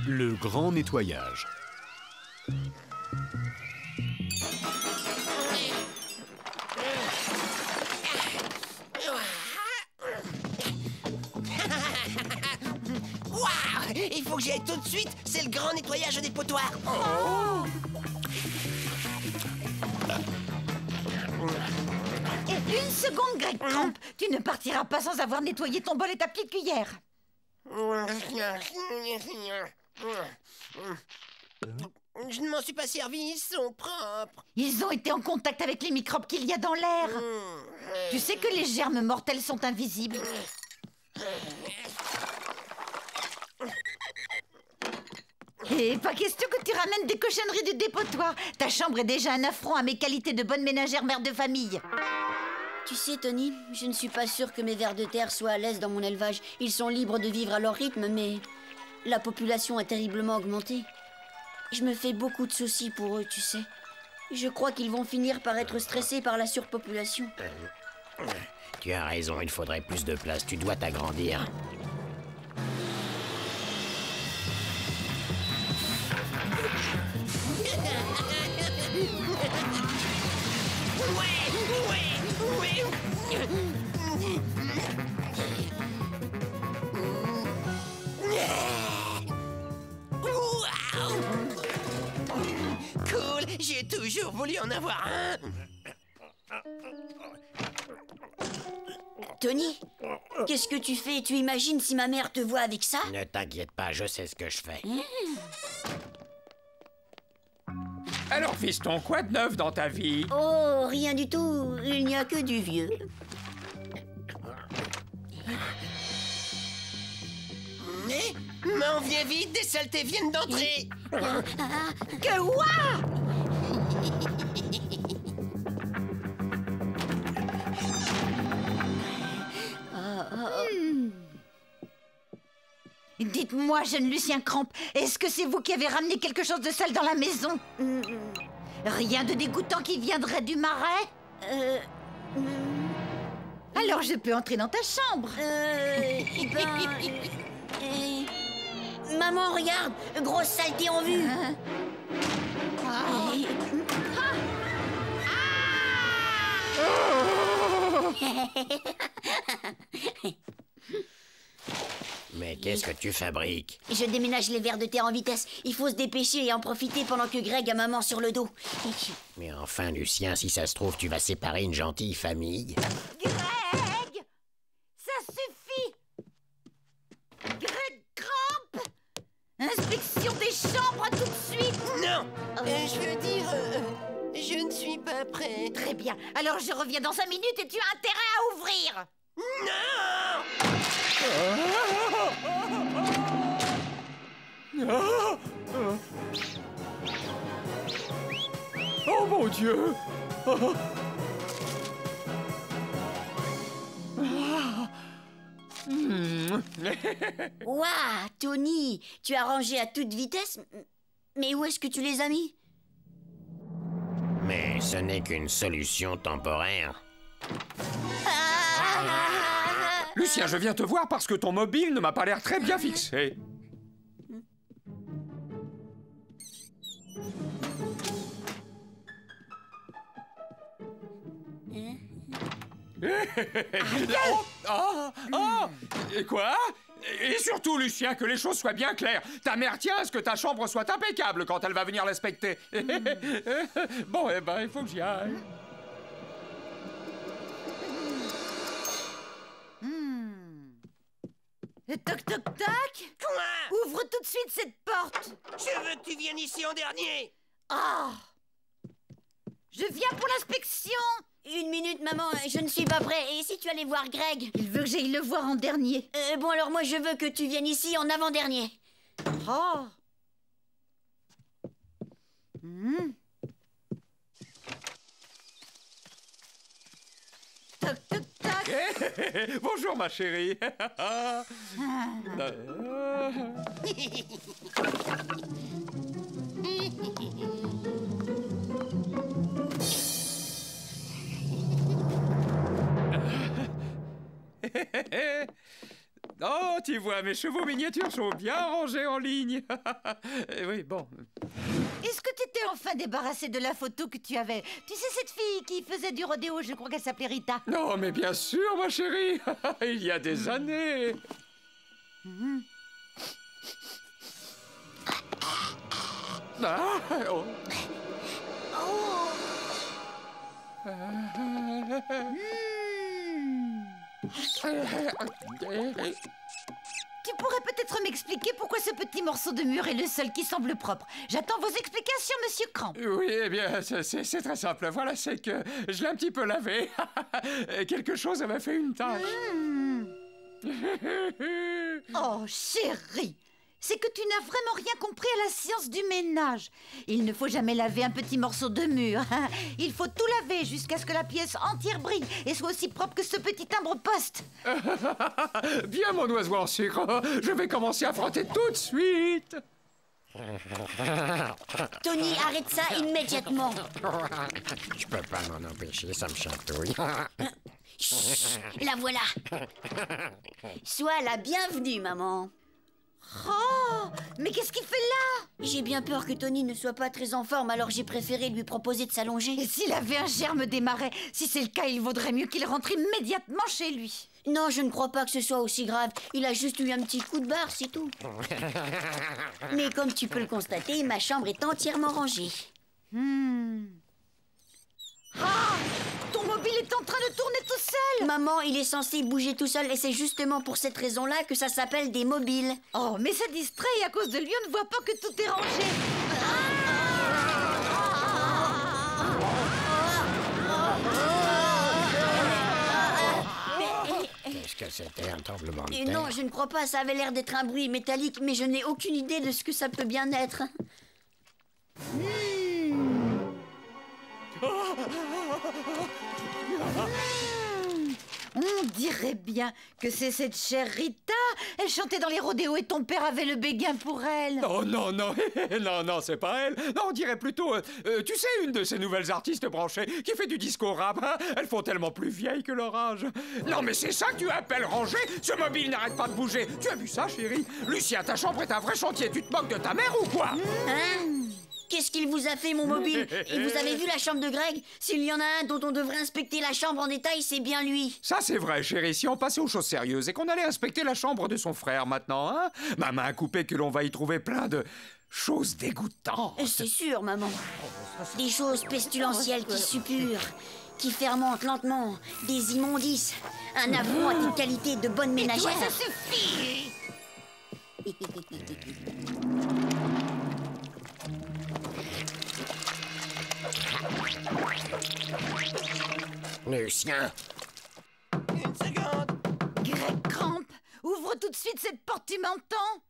Le grand nettoyage. Waouh! Il faut que j'y aille tout de suite. C'est le grand nettoyage des potoirs. Une seconde, Greg Cramp. Tu ne partiras pas sans avoir nettoyé ton bol et ta petite cuillère. Je ne m'en suis pas servi, ils sont propres. Ils ont été en contact avec les microbes qu'il y a dans l'air. Tu sais que les germes mortels sont invisibles. Et pas question que tu ramènes des cochonneries du dépotoir. Ta chambre est déjà un affront à mes qualités de bonne ménagère mère de famille. Tu sais, Tony, je ne suis pas sûre que mes vers de terre soient à l'aise dans mon élevage. Ils sont libres de vivre à leur rythme, mais la population a terriblement augmenté. Je me fais beaucoup de soucis pour eux, tu sais. Je crois qu'ils vont finir par être stressés par la surpopulation. Tu as raison, il faudrait plus de place. Tu dois t'agrandir. Cool, j'ai toujours voulu en avoir un. Tony, qu'est-ce que tu fais? Tu imagines si ma mère te voit avec ça? Ne t'inquiète pas, je sais ce que je fais. Alors, fiston, quoi de neuf dans ta vie? Oh, rien du tout. Il n'y a que du vieux. Mais on vient vite, des saletés viennent d'entrer. Que ouah! Dites-moi, jeune Lucien Cramp, est-ce que c'est vous qui avez ramené quelque chose de sale dans la maison? Rien de dégoûtant qui viendrait du marais? Alors je peux entrer dans ta chambre. Maman, regarde, grosse saleté en vue. Mais qu'est-ce que tu fabriques? Je déménage les vers de terre en vitesse. Il faut se dépêcher et en profiter pendant que Greg a maman sur le dos. Mais enfin, Lucien, si ça se trouve, tu vas séparer une gentille famille. Greg! Ça suffit! Greg Cramp! Inspection des chambres tout de suite! Non! Je veux dire, je ne suis pas prêt. Très bien, alors je reviens dans 5 minutes et tu as intérêt à ouvrir! Non! Oh mon Dieu! Ouah, Tony, tu as rangé à toute vitesse. Mais où est-ce que tu les as mis? Mais ce n'est qu'une solution temporaire. Lucien, je viens te voir parce que ton mobile ne m'a pas l'air très bien fixé. Et quoi? Et surtout, Lucien, que les choses soient bien claires. Ta mère tient à ce que ta chambre soit impeccable quand elle va venir l'inspecter. Bon, eh ben, il faut que j'y aille. Toc toc toc! Quoi? Ouvre tout de suite cette porte! Je veux que tu viennes ici en dernier. Ah! Je viens pour l'inspection! 1 minute, maman, je ne suis pas prêt. Et si tu allais voir Greg? Il veut que j'aille le voir en dernier. Bon, alors moi, je veux que tu viennes ici en avant-dernier. Oh! Toc toc toc! Bonjour, ma chérie. Oh, tu vois, mes chevaux miniatures sont bien rangés en ligne. Oui, bon. Est-ce que tu t'es enfin débarrassé de la photo que tu avais? Tu sais, cette fille qui faisait du rodéo, je crois qu'elle s'appelait Rita. Non, mais bien sûr, ma chérie. Il y a des années. Ah, oh. Tu pourrais peut-être m'expliquer pourquoi ce petit morceau de mur est le seul qui semble propre. J'attends vos explications, Monsieur Cramp. Oui, eh bien, c'est très simple. Voilà, c'est que je l'ai un petit peu lavé. Quelque chose avait fait une tache. Oh, chérie, c'est que tu n'as vraiment rien compris à la science du ménage. Il ne faut jamais laver un petit morceau de mur. Il faut tout laver jusqu'à ce que la pièce entière brille et soit aussi propre que ce petit timbre-poste. Bien, mon oiseau en sucre. Je vais commencer à frotter tout de suite. Tony, arrête ça immédiatement. Je peux pas m'en empêcher, ça me chatouille. Chut, la voilà. Sois la bienvenue, maman. Oh, mais qu'est-ce qu'il fait là? J'ai bien peur que Tony ne soit pas très en forme, alors j'ai préféré lui proposer de s'allonger. Et s'il avait un germe des marais? Si c'est le cas, il vaudrait mieux qu'il rentre immédiatement chez lui. Non, je ne crois pas que ce soit aussi grave. Il a juste eu un petit coup de barre, c'est tout. Mais comme tu peux le constater, ma chambre est entièrement rangée. Ah, ton mobile est en train de tourner tout seul. Maman, il est censé bouger tout seul et c'est justement pour cette raison-là que ça s'appelle des mobiles. Oh, mais ça distrait et à cause de lui, on ne voit pas que tout est rangé. Qu'est-ce que c'était, un tremblement de terre? Non, je ne crois pas, ça avait l'air d'être un bruit métallique, mais je n'ai aucune idée de ce que ça peut bien être. On dirait bien que c'est cette chère Rita. Elle chantait dans les rodéos et ton père avait le béguin pour elle. Oh non, non, non, c'est pas elle. Non, on dirait plutôt, tu sais, une de ces nouvelles artistes branchées qui fait du disco rap. Hein. Elles font tellement plus vieilles que leur âge. Non, mais c'est ça que tu appelles ranger? Ce mobile n'arrête pas de bouger. Tu as vu ça, chérie? Lucien, ta chambre est un vrai chantier. Tu te moques de ta mère ou quoi? Hein? Qu'est-ce qu'il vous a fait, mon mobile? Et vous avez vu la chambre de Greg? S'il y en a un dont on devrait inspecter la chambre en détail, c'est bien lui. Ça, c'est vrai, chérie. Si on passait aux choses sérieuses et qu'on allait inspecter la chambre de son frère maintenant, hein? Ma main coupée que l'on va y trouver plein de choses dégoûtantes. C'est sûr, maman. Des choses pestilentielles qui suppurent, qui fermentent lentement, des immondices, un avou à une qualité de bonne ménagère. Toi, ça suffit. Lucien! Une seconde. Greg Cramp, ouvre tout de suite cette porte, tu m'entends?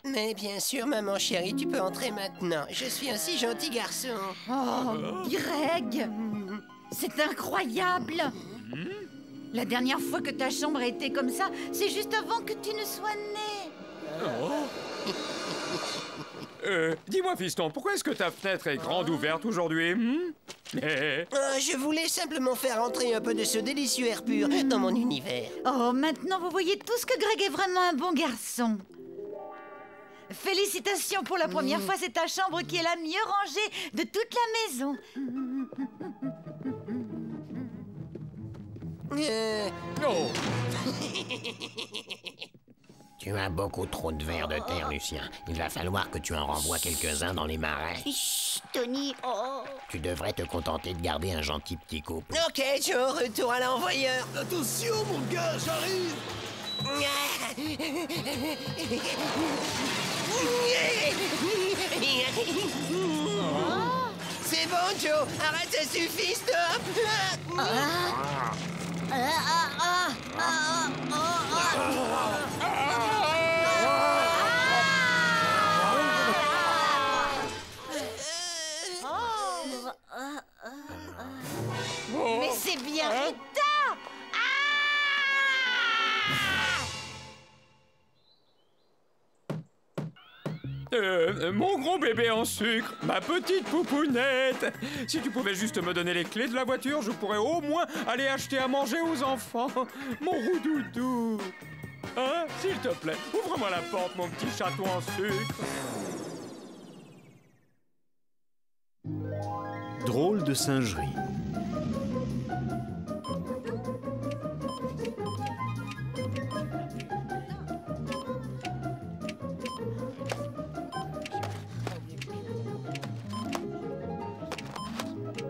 Mais bien sûr, maman chérie, tu peux entrer maintenant. Je suis un si gentil garçon. Oh, Greg, c'est incroyable. La dernière fois que ta chambre a été comme ça, c'est juste avant que tu ne sois né. Dis-moi, fiston, pourquoi est-ce que ta fenêtre est grande ouverte aujourd'hui? Je voulais simplement faire entrer un peu de ce délicieux air pur dans mon univers. Oh, maintenant vous voyez tous que Greg est vraiment un bon garçon. Félicitations pour la première fois, c'est ta chambre qui est la mieux rangée de toute la maison. Oh. Tu as beaucoup trop de vers de terre, Lucien. Il va falloir que tu en renvoies quelques-uns dans les marais. Chut, Tony, oh. Tu devrais te contenter de garder un gentil petit couple. Ok, Joe, retour à l'envoyeur. Attention, mon gars, j'arrive. C'est bon, Joe. Arrête, ça suffit, stop. Mais c'est bien Rita. Mon gros bébé en sucre, ma petite poupounette. Si tu pouvais juste me donner les clés de la voiture, je pourrais au moins aller acheter à manger aux enfants. Mon roudoudou. Hein? S'il te plaît, ouvre-moi la porte, mon petit chaton en sucre. Drôle de singerie.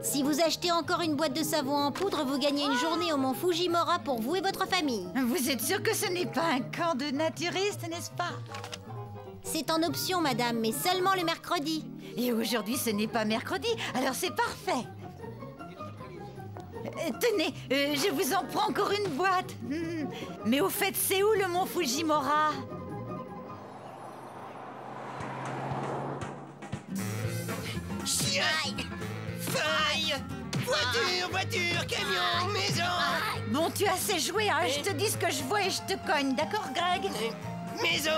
Si vous achetez encore une boîte de savon en poudre, vous gagnez une journée au mont Fujimura pour vous et votre famille. Vous êtes sûr que ce n'est pas un camp de naturistes, n'est-ce pas? C'est en option, madame, mais seulement le mercredi. Et aujourd'hui, ce n'est pas mercredi, alors c'est parfait. Tenez, je vous en prends encore une boîte. Mais au fait, c'est où le mont Fujimura? Chien! Faille! Voiture, camion, maison! Bon, tu as assez joué, hein. Je te dis ce que je vois et je te cogne, d'accord, Greg? Maison!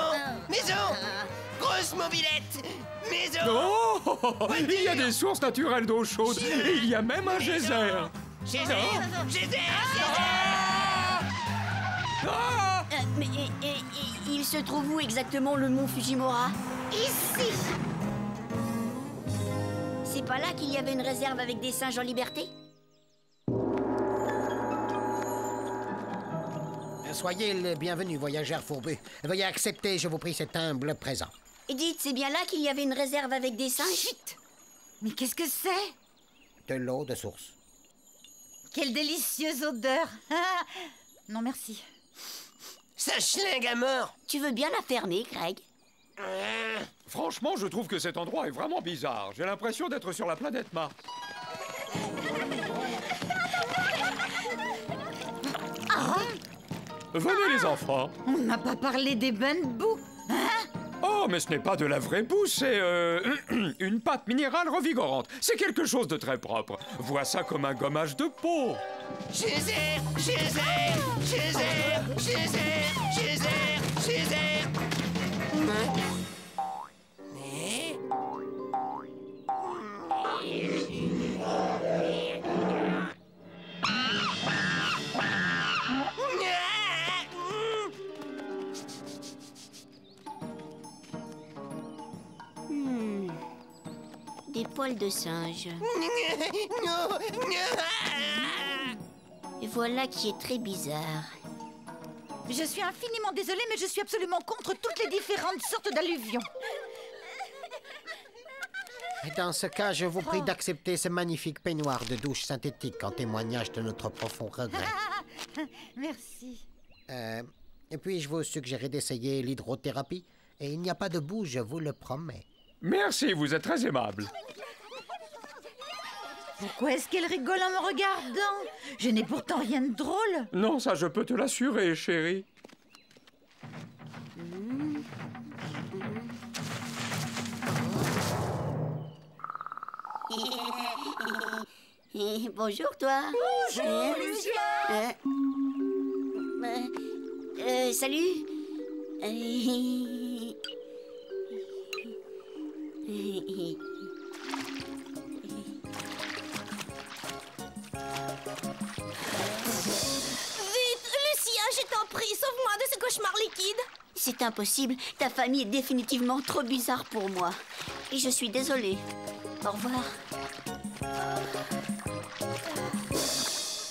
Grosse mobilette! Maison! Oh! Il y a des sources naturelles d'eau chaude. Et il y a même un geyser. Geyser! Ah! Mais il se trouve où exactement le mont Fujimura? Ici! C'est pas là qu'il y avait une réserve avec des singes en liberté? Soyez le bienvenu, voyageur fourbu. Veuillez accepter, je vous prie, cet humble présent. Et dites, c'est bien là qu'il y avait une réserve avec des singes? Chut! Mais qu'est-ce que c'est? De l'eau de source. Quelle délicieuse odeur! Non, merci. Ça schlingue à mort! Tu veux bien la fermer, Greg? Franchement, je trouve que cet endroit est vraiment bizarre. J'ai l'impression d'être sur la planète Mars. Venez les enfants. On ne m'a pas parlé des bains de boue. Oh, mais ce n'est pas de la vraie boue, c'est une pâte minérale revigorante. C'est quelque chose de très propre. Vois ça comme un gommage de peau. Geyser! Des poils de singe. Et voilà qui est très bizarre. Je suis infiniment désolée, mais je suis absolument contre toutes les différentes sortes d'alluvions. Dans ce cas, je vous prie d'accepter ce magnifique peignoir de douche synthétique en témoignage de notre profond regret. Merci. Et puis-je vous suggérer d'essayer l'hydrothérapie? Et il n'y a pas de boue, je vous le promets. Merci, vous êtes très aimable. Pourquoi est-ce qu'elle rigole en me regardant? Je n'ai pourtant rien de drôle. Non, ça je peux te l'assurer, chérie. Bonjour, toi. Bonjour, Lucien. Salut. Lucien, je t'en prie, sauve-moi de ce cauchemar liquide. C'est impossible. Ta famille est définitivement trop bizarre pour moi. Et je suis désolée. Au revoir.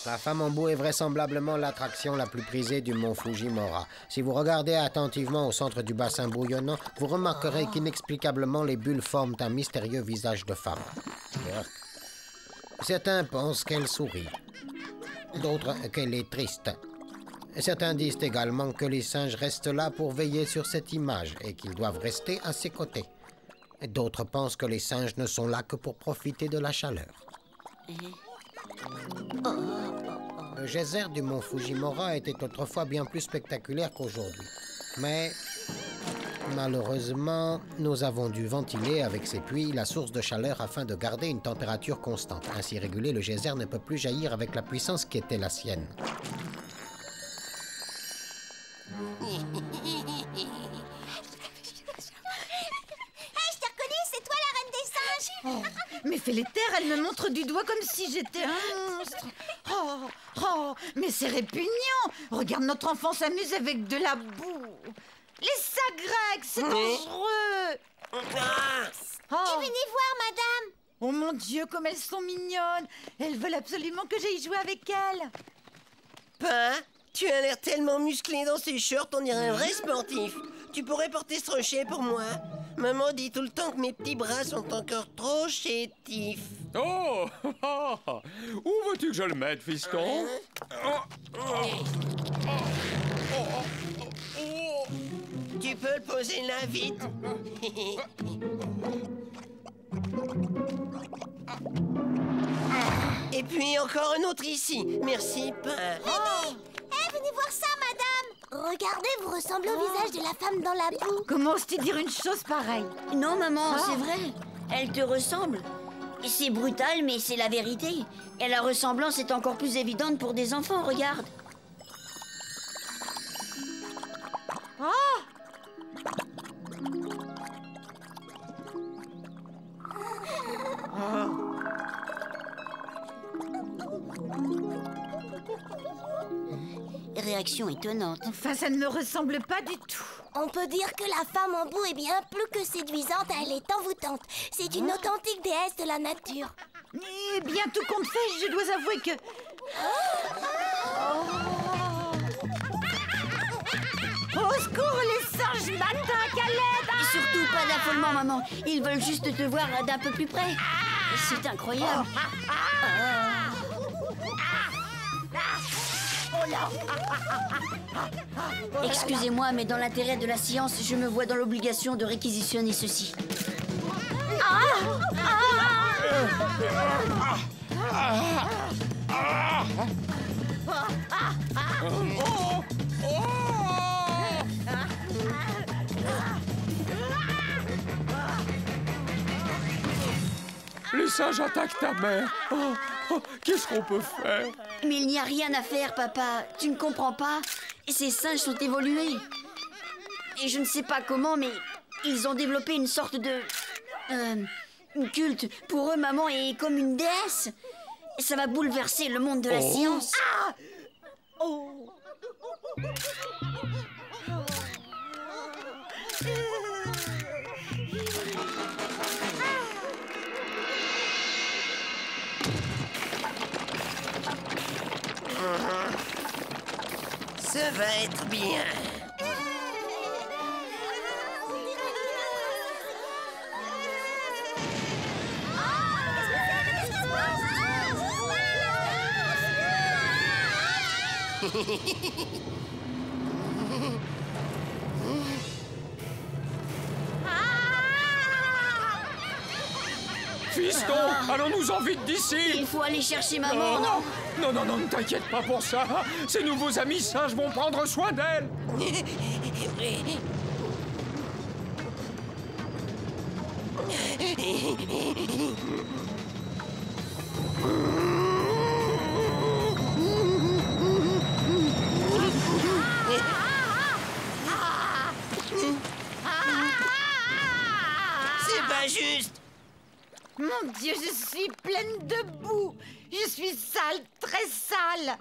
La femme en boue est vraisemblablement l'attraction la plus prisée du mont Fujimura. Si vous regardez attentivement au centre du bassin bouillonnant, vous remarquerez qu'inexplicablement les bulles forment un mystérieux visage de femme. Certains pensent qu'elle sourit, d'autres qu'elle est triste. Certains disent également que les singes restent là pour veiller sur cette image et qu'ils doivent rester à ses côtés. D'autres pensent que les singes ne sont là que pour profiter de la chaleur. Le geyser du mont Fujimura était autrefois bien plus spectaculaire qu'aujourd'hui. Mais malheureusement, nous avons dû ventiler avec ces pluies la source de chaleur afin de garder une température constante. Ainsi régulée, le geyser ne peut plus jaillir avec la puissance qui était la sienne. Mais Féléter, elle me montre du doigt comme si j'étais un monstre. Oh, Oh, mais c'est répugnant. Regarde, notre enfant s'amuse avec de la boue. Laisse ça, Greg, c'est dangereux. Oh. Venez voir, madame. Oh mon Dieu, comme elles sont mignonnes. Elles veulent absolument que j'aille jouer avec elles. Pain, tu as l'air tellement musclé dans ces shorts, on dirait un vrai sportif. Tu pourrais porter ce rocher pour moi. Maman dit tout le temps que mes petits bras sont encore trop chétifs. Oh! Où veux-tu que je le mette, fiston? Tu peux le poser là, vite. Et puis encore un autre ici. Merci, Pain. Venez voir ça, madame. Regardez, vous ressemblez au visage de la femme dans la boue. Comment oses-tu dire une chose pareille? Non, maman, c'est vrai. Elle te ressemble. C'est brutal, mais c'est la vérité. Et la ressemblance est encore plus évidente pour des enfants, regarde. Réaction étonnante. Enfin, ça ne me ressemble pas du tout. On peut dire que la femme en boue est bien plus que séduisante, elle est envoûtante. C'est une authentique déesse de la nature. Eh bien, tout compte fait, je dois avouer que... Au secours, les singes m'attaquent, à l'aide! Et surtout pas d'affolement, maman. Ils veulent juste te voir d'un peu plus près. C'est incroyable. Excusez-moi, mais dans l'intérêt de la science, je me vois dans l'obligation de réquisitionner ceci. Les singes attaquent ta mère. Qu'est-ce qu'on peut faire? Mais il n'y a rien à faire, papa. Tu ne comprends pas? Ces singes sont évolués. Et je ne sais pas comment, mais ils ont développé une sorte de... culte. Pour eux, maman est comme une déesse. Ça va bouleverser le monde de la science. Ça va être bien. Fiston, allons-nous-en vite d'ici! Il faut aller chercher maman, non? Non, ne t'inquiète pas pour ça. Ces nouveaux amis singes vont prendre soin d'elle. C'est pas juste. Mon Dieu, je suis pleine de boue. Je suis sale, très sale.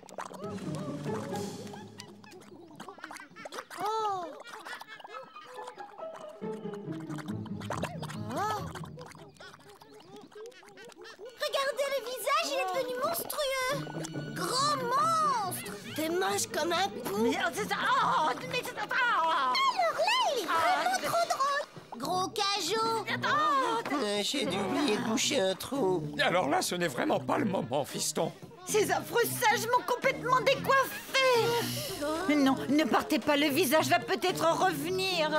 Regardez le visage, il est devenu monstrueux. Gros monstre. T'es moche comme un pou. Mais c'est ça. Mais c'est ça. Alors là, il est vraiment trop drôle. Gros cajou. J'ai dû oublier de boucher un trou. Alors là, ce n'est vraiment pas le moment, fiston. Ces affreux singes m'ont complètement décoiffée. Non, ne partez pas, le visage va peut-être revenir.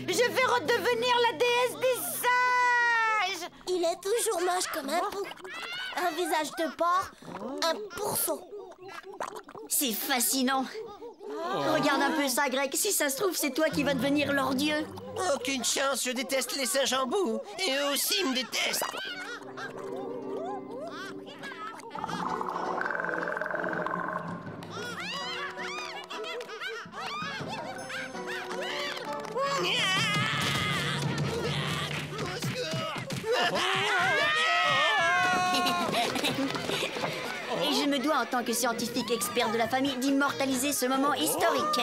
Je vais redevenir la déesse des singes. Il est toujours moche comme un pou. Un visage de porc, un pourceau. C'est fascinant. Regarde un peu ça, Greg. Si ça se trouve, c'est toi qui vas devenir leur dieu. Aucune chance, je déteste les singes en boue. Et eux aussi me détestent. Et je me dois, en tant que scientifique expert de la famille, d'immortaliser ce moment historique.